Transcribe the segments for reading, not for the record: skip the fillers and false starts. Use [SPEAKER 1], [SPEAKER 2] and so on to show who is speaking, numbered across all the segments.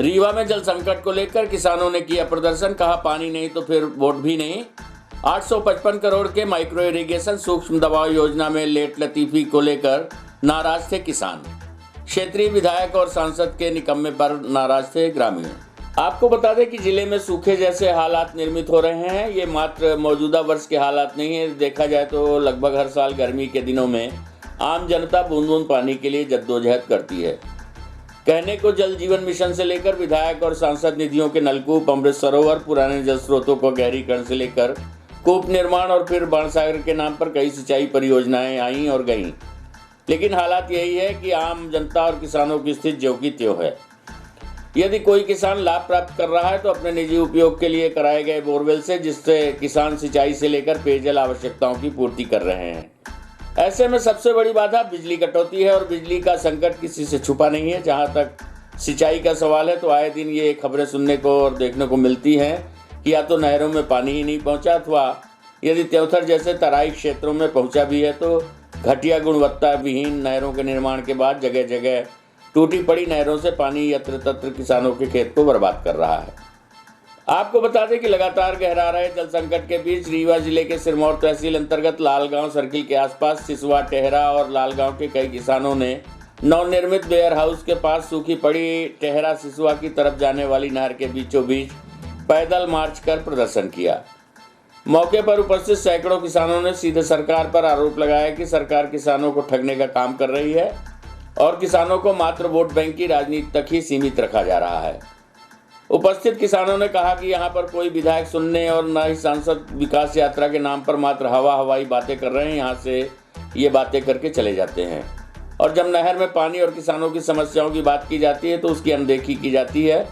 [SPEAKER 1] रीवा में जल संकट को लेकर किसानों ने किया प्रदर्शन, कहा पानी नहीं तो फिर वोट भी नहीं। 855 करोड़ के माइक्रो इरिगेशन सूक्ष्म दबाव योजना में लेट लतीफी को लेकर नाराज थे किसान। क्षेत्रीय विधायक और सांसद के निकम्मे पर नाराज थे ग्रामीण। आपको बता दें कि जिले में सूखे जैसे हालात निर्मित हो रहे हैं। ये मात्र मौजूदा वर्ष के हालात नहीं है। देखा जाए तो लगभग हर साल गर्मी के दिनों में आम जनता बूंद बूंद पानी के लिए जद्दोजहद करती है। कहने को जल जीवन मिशन से लेकर विधायक और सांसद निधियों के नलकूप, अमृत सरोवर, पुराने जल स्रोतों को गहरीकरण से लेकर कूप निर्माण और फिर बाणसागर के नाम पर कई सिंचाई परियोजनाएं आई और गईं। लेकिन हालात यही है कि आम जनता और किसानों की स्थिति ज्यों की त्यों है। यदि कोई किसान लाभ प्राप्त कर रहा है तो अपने निजी उपयोग के लिए कराए गए बोरवेल से, जिससे किसान सिंचाई से लेकर पेयजल आवश्यकताओं की पूर्ति कर रहे हैं। ऐसे में सबसे बड़ी बाधा बिजली कटौती है और बिजली का संकट किसी से छुपा नहीं है। जहां तक सिंचाई का सवाल है तो आए दिन ये खबरें सुनने को और देखने को मिलती हैं कि या तो नहरों में पानी ही नहीं पहुंचा, अथवा यदि त्योथर जैसे तराई क्षेत्रों में पहुंचा भी है तो घटिया गुणवत्ता विहीन नहरों के निर्माण के बाद जगह जगह टूटी पड़ी नहरों से पानी यत्र तत्र किसानों के खेत को बर्बाद कर रहा है। आपको बता दें कि लगातार गहरा रहे जल संकट के बीच रीवा जिले के सिरमौर तहसील अंतर्गत लालगांव सर्किल के आसपास सिसवा, टेहरा और लालगांव के कई किसानों ने नवनिर्मित वेयर हाउस के पास सूखी पड़ी टेहरा सिसवा की तरफ जाने वाली नहर के बीचों बीच पैदल मार्च कर प्रदर्शन किया। मौके पर उपस्थित सैकड़ों किसानों ने सीधे सरकार पर आरोप लगाया कि सरकार किसानों को ठगने का काम कर रही है और किसानों को मात्र वोट बैंक की राजनीति तक ही सीमित रखा जा रहा है। उपस्थित किसानों ने कहा कि यहाँ पर कोई विधायक सुनने और न ही सांसद विकास यात्रा के नाम पर मात्र हवाई बातें कर रहे हैं। यहाँ से ये बातें करके चले जाते हैं और जब नहर में पानी और किसानों की समस्याओं की बात की जाती है तो उसकी अनदेखी की जाती है।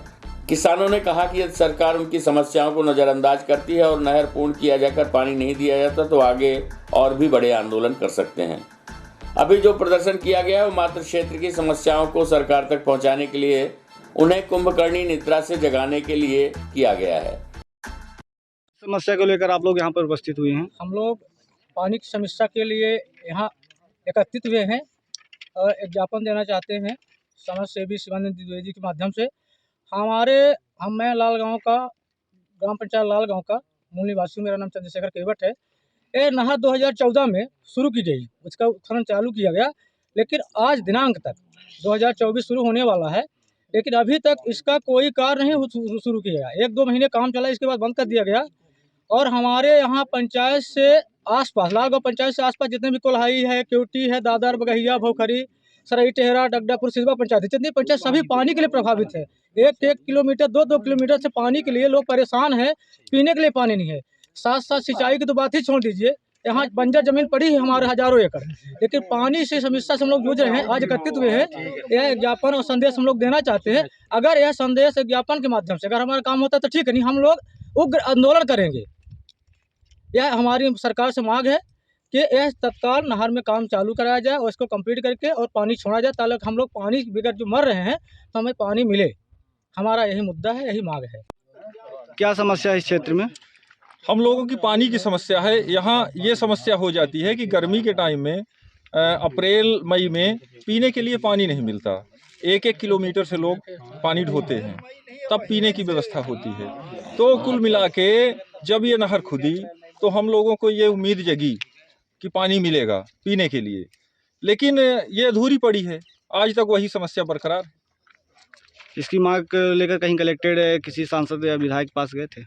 [SPEAKER 1] किसानों ने कहा कि यदि सरकार उनकी समस्याओं को नज़रअंदाज करती है और नहर पूर्ण किया जाकर पानी नहीं दिया जाता तो आगे और भी बड़े आंदोलन कर सकते हैं। अभी जो प्रदर्शन किया गया है वो मात्र क्षेत्र की समस्याओं को सरकार तक पहुंचाने के लिए, उन्हें कुंभकर्णी निद्रा से जगाने के लिए किया गया है।
[SPEAKER 2] समस्या को लेकर आप लोग यहाँ पर उपस्थित हुए हैं।
[SPEAKER 3] हम लोग पानी की समस्या के लिए यहाँ एकत्रित हुए हैं और एक ज्ञापन देना चाहते हैं समाज सेवी शिवानंद द्विवेदी के माध्यम से। मैं लालगांव का ग्राम पंचायत लालगांव का मूल निवासी, मेरा नाम चंद्रशेखर केवट है। ये नहर 2014 में शुरू की गई, उसका उत्खनन चालू किया गया, लेकिन आज दिनांक तक 2024 शुरू होने वाला है, लेकिन अभी तक इसका कोई कार्य नहीं शुरू किया गया। 1-2 महीने काम चला, इसके बाद बंद कर दिया गया। और हमारे यहाँ पंचायत से आसपास, लालगांव पंचायत से आसपास जितने भी कोल्हाई है, क्योटी है, दादर, बगहिया, भोखरी, सरई, टेहरा, डगडापुर, सिसवा पंचायत, जितनी पंचायत सभी पानी के लिए प्रभावित है। 1-1 किलोमीटर 2-2 किलोमीटर से पानी के लिए लोग परेशान हैं। पीने के लिए पानी नहीं है। साथ साथ सिंचाई की तो बात ही छोड़ दीजिए, यहाँ बंजर जमीन पड़ी है हमारे हजारों एकड़, लेकिन पानी से समस्या से हम लोग जूझ रहे हैं। आज एकत्रित हुए हैं, यह ज्ञापन और संदेश हम लोग देना चाहते हैं। अगर यह संदेश ज्ञापन के माध्यम से अगर हमारा काम होता तो ठीक है, नहीं हम लोग उग्र आंदोलन करेंगे। यह हमारी सरकार से मांग है कि यह तत्काल नहर में काम चालू कराया जाए और इसको कंप्लीट करके और पानी छोड़ा जाए, ताकि हम लोग पानी बगैर जो मर रहे हैं तो हमें पानी मिले। हमारा यही मुद्दा है, यही मांग है।
[SPEAKER 2] क्या समस्या है इस क्षेत्र में?
[SPEAKER 4] हम लोगों की पानी की समस्या है। यहाँ ये समस्या हो जाती है कि गर्मी के टाइम में अप्रैल मई में पीने के लिए पानी नहीं मिलता। 1-1 किलोमीटर से लोग पानी ढोते हैं, तब पीने की व्यवस्था होती है। तो कुल मिला के जब ये नहर खुदी तो हम लोगों को ये उम्मीद जगी कि पानी मिलेगा पीने के लिए, लेकिन ये अधूरी पड़ी है। आज तक वही समस्या बरकरार है।
[SPEAKER 2] इसकी मांग को लेकर कहीं कलेक्टेड किसी सांसद या विधायक के पास गए थे?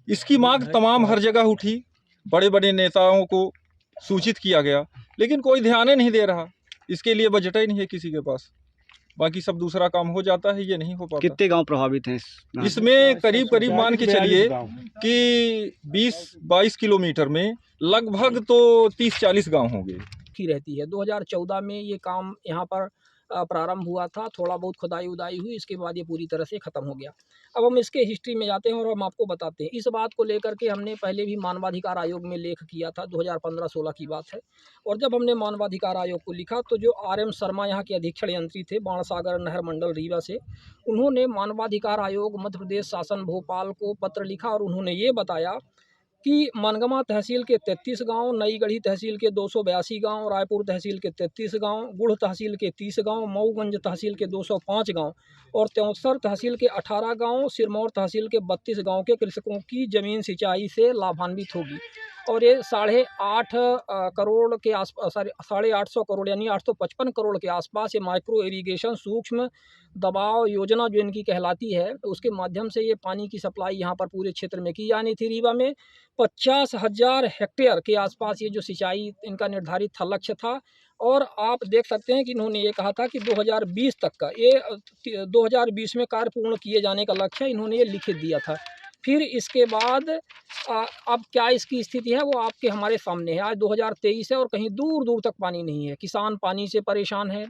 [SPEAKER 4] इसकी मांग तमाम हर जगह उठी, बड़े बड़े नेताओं को सूचित किया गया, लेकिन कोई ध्यान नहीं दे रहा। इसके लिए बजट ही नहीं है किसी के पास। बाकी सब दूसरा काम हो जाता है, ये नहीं हो पाता।
[SPEAKER 2] कितने गांव प्रभावित हैं
[SPEAKER 4] इसमें? करीब मान के चलिए कि 20-22 किलोमीटर में लगभग तो 30-40 गांव होंगे।
[SPEAKER 5] रहती है 2014 में ये काम यहाँ पर प्रारंभ हुआ था। थोड़ा बहुत खुदाई उदाई हुई, इसके बाद ये पूरी तरह से ख़त्म हो गया। अब हम इसके हिस्ट्री में जाते हैं और हम आपको बताते हैं। इस बात को लेकर के हमने पहले भी मानवाधिकार आयोग में लेख किया था, 2015-16 की बात है। और जब हमने मानवाधिकार आयोग को लिखा तो जो RM शर्मा यहाँ के अधीक्षण यंत्री थे बाणसागर नहर मंडल रीवा से, उन्होंने मानवाधिकार आयोग मध्य प्रदेश शासन भोपाल को पत्र लिखा और उन्होंने ये बताया कि मनगमा तहसील के 33 गांव, नई गढ़ी तहसील के 282 गांव, रायपुर तहसील के 33 गांव, गुड़ तहसील के 30 गांव, मऊगंज तहसील के 205 गांव और त्योंसर तहसील के 18 गांव, सिरमौर तहसील के 32 गांव के कृषकों की ज़मीन सिंचाई से लाभान्वित होगी। और ये 8.5 करोड़ के आसपास, 850 करोड़ यानी 855 करोड़ के आसपास ये माइक्रो इरिगेशन सूक्ष्म दबाव योजना जो इनकी कहलाती है, उसके माध्यम से ये पानी की सप्लाई यहाँ पर पूरे क्षेत्र में की जानी थी। रीवा में 50,000 हेक्टेयर के आसपास ये जो सिंचाई इनका निर्धारित था, लक्ष्य था। और आप देख सकते हैं कि इन्होंने ये कहा था कि 2020 तक का, ये 2020 में कार्य पूर्ण किए जाने का लक्ष्य इन्होंने ये लिखित दिया था। फिर इसके बाद अब क्या इसकी स्थिति है वो आपके हमारे सामने है। आज 2023 है और कहीं दूर दूर तक पानी नहीं है। किसान पानी से परेशान है।